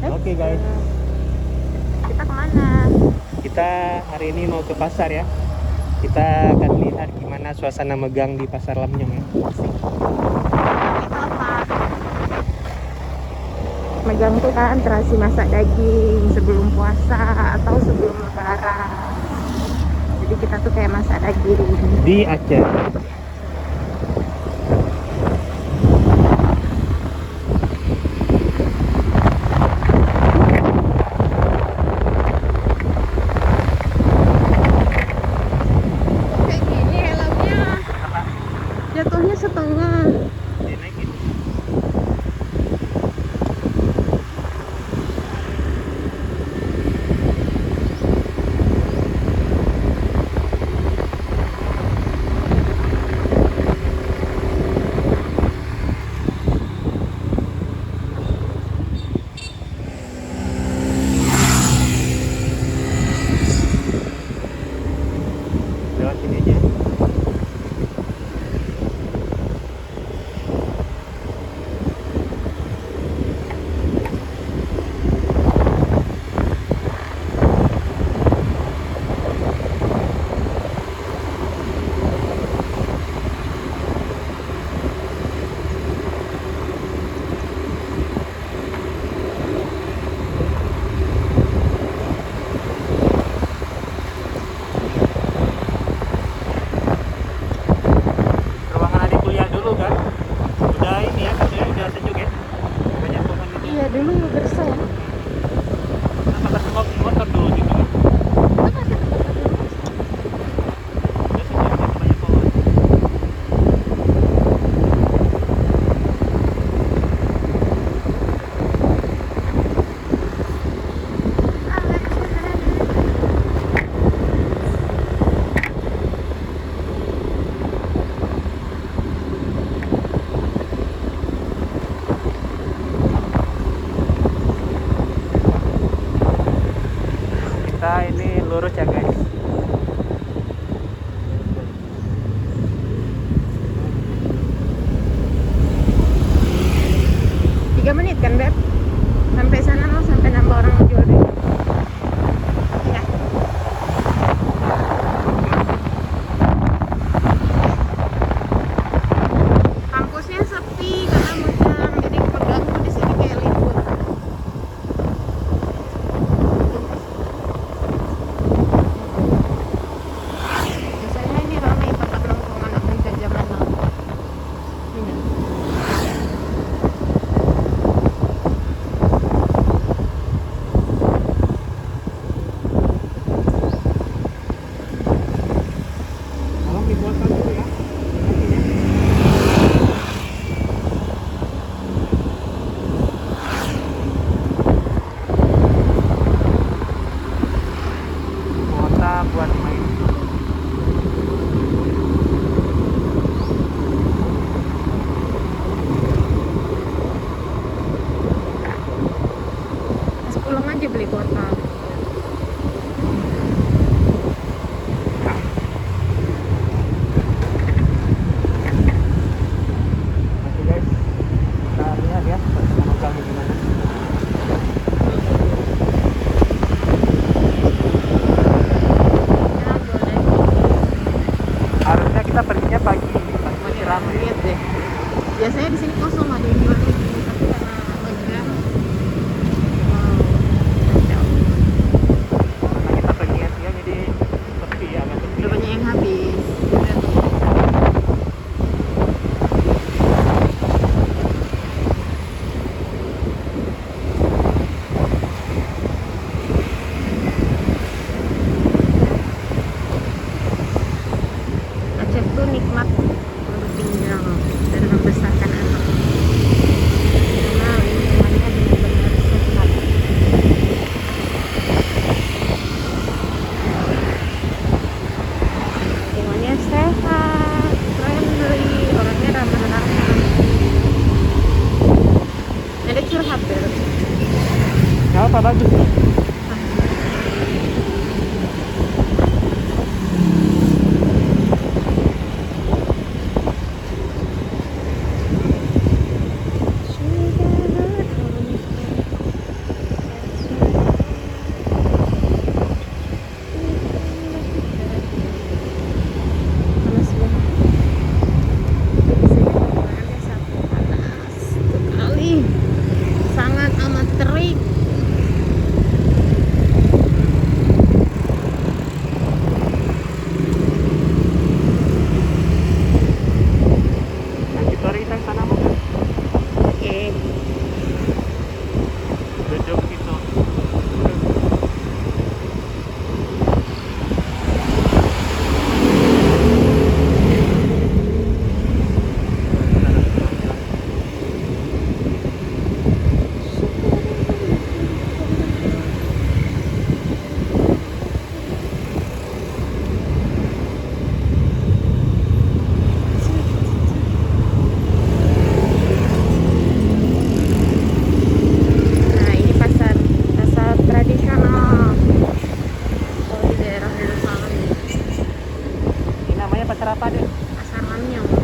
Oke guys, Kita kemana? kita hari ini mau ke pasar ya. Kita akan lihat gimana suasana megang di pasar Lamnyong ya. Itu apa? Megang tuh kan terasi masak daging sebelum puasa atau sebelum lebaran. Jadi kita tuh kayak masak daging. Di Aceh. Kayak gini helmnya. Jatuhnya setengah. Dinaikin. Lewat sini aja. Ruangan adik kuliah dulu kan? Udah ini ya, katanya udah sejuk ya. Banyak pohon gitu. Iya dulu bersih. Apa kasih motor dulu gitu? Itu masih tempat dulu. Udah sejuk ya, banyak pohon. Kita ini lurus ya guys. 3 menit kan Beb? Sampai sana lo sampai nambah orang jual deh. Iya. Kampusnya sepi karena musim jadi pengganggu di sini kayak libur. Biasanya ini ramai tempat nongkrong anak muda zaman now. Ini. Tolong dipotong dulu ya. Kuota buat main. Pas pulang aja beli kuota. Oke guys, kita lihat ya suasana megangnya gimana. Harusnya kita perginya pagi, pagi masih ramai. Lihat deh. Biasanya di sini kosong ada yang jual ini, tapi karena megang. Wow. Kacau. Karena kita perginya siang jadi sepi, agak sepi. Udah banyak yang habis. Udah tuh. Aceh tuh nikmat untuk tinggal dan membesarkan anak. Karena lingkungannya benar-benar sehat. Lingkungannya sehat, friendly, orangnya ramah-ramah. Ada curhat deh. Nggak apa, bagus loh. pasar apa deh? Pasar Manyong.